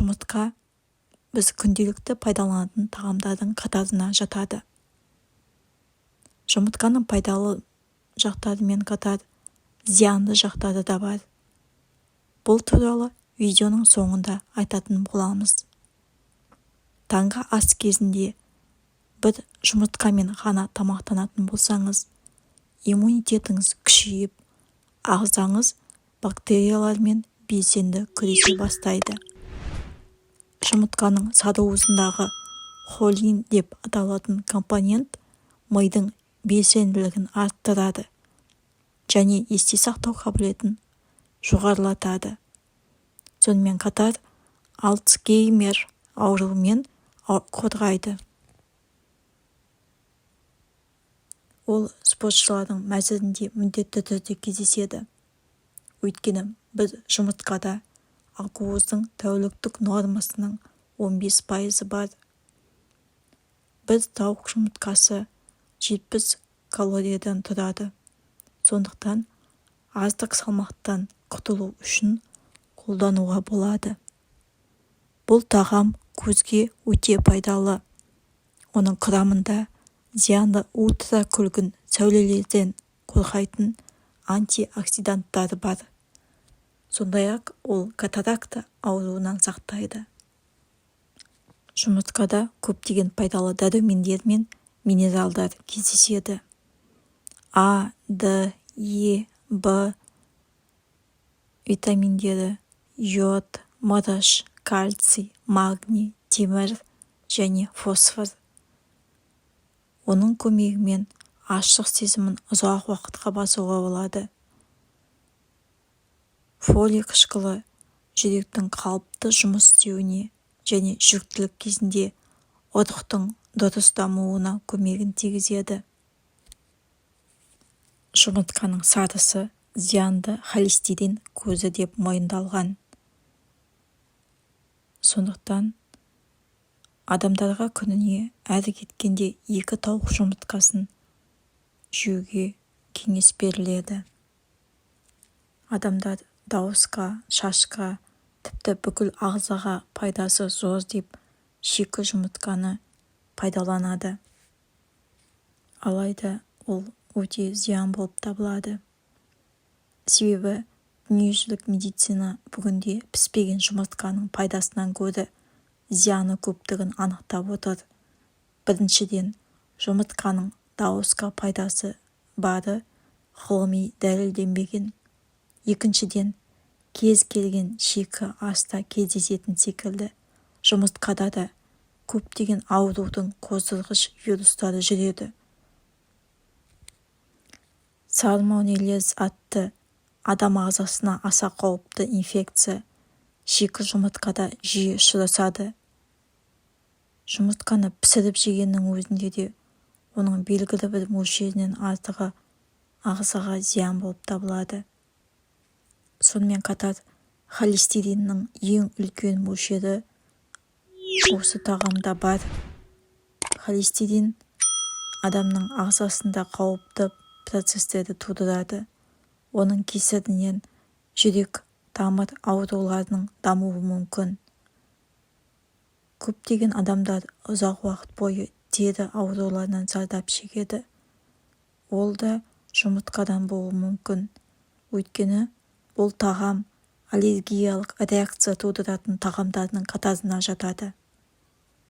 Жұмыртқа біз күнделікті пайдаланатын тағамдардың қатарына жатады. Жұмыртқаның пайдалы жақтарымен қатар зиянды жақтары да бар. Бұл туралы видеоның соңында айтатын боламыз. Таңғы ас кезінде бір жұмыртқамен ғана тамақтанатын болсаңыз, иммунитетіңіз күшейіп, ағзаңыз бактериялармен белсенді күресе бастайды. Жұмыртқаның сарыуызындағы холин деп аталатын компонент мидың белсенділігін арттырады және есте сақтау қабілетін жоғарылатады. Сонымен қатар Альцгеймер ауруымен қорғайды. Ол спортшылардың мәзірінде міндетті түрде кездеседі. Өйткені бір жұмыртқада ақуыздың тәуліктік нормасының 15% бар. Бір тауық жұмыртқасы 70 калориядан тұрады. Сондықтан аздық салмақтан құтылу үшін қолдануға болады. Бұл тағам көзге өте пайдалы. Оның құрамында зиянды ультракүлгін сәулелерден қорғайтын антиоксиданттары бар. Сондай-ақ ол катаракта ауруынан сақтайды. Жұмыртқада көптеген пайдалы дәрумендер мен минералдар кездеседі. А, Д, Е, Б витаминдері, йод, мырыш, кальций, магний, темір және фосфор. Оның көмегімен аштық сезімін ұзақ уақытқа басуға болады. Фолий қышқылы жүректің қалыпты жұмыс істеуіне және жүктілік кезінде ұрықтың дұрыс дамуына көмегін тигізеді. Жұмыртқаның сарысы зиянды холестерин көзі деп мойындалған. Сондықтан адамдарға күніне әрі кеткенде 2 тауық жұмыртқасын жеуге кеңес беріледі. Адамдар дауысқа, шашқа, тіпті бүкіл ағзаға пайдасы зор деп шикі жұмыртқаны пайдаланады. Алайда ол өте зиян болып табылады. Себебі дүниежүзілік медицина бүгінде піспеген жұмыртқаның пайдасынан гөрі зияны көптігін анықтап отыр. Біріншіден, жұмыртқаның дауысқа пайдасы бары ғылыми дәлелденбеген. Екіншіден, кез келген шикі аста кездесетін секілді жұмыртқада да көптеген аурудың қоздырғыш вирустары жүреді. Сальмонеллез атты адам ағзасына аса қауіпті инфекция шикі жұмыртқада жиі ұшырасады. Жұмыртқаны пісіріп жегеннің өзінде де оның белгілі бір мөлшерінен артығы ағзаға зиян болып табылады. Сонымен қатар холестериннің ең үлкен мөлшері осы тағамда бар. Холестерин адамның ағзасында қауіпті процестерді тудырады. Оның кесірінен жүрек тамыр ауруларының дамуы мүмкін. Көптеген адамдар ұзақ уақыт бойы тері ауруларынан зардап шегеді. Ол да жұмыртқадан болуы мүмкін. Өйткені бұл тағам аллергиялық реакция тудыратын тағамдардың қатарына жатады.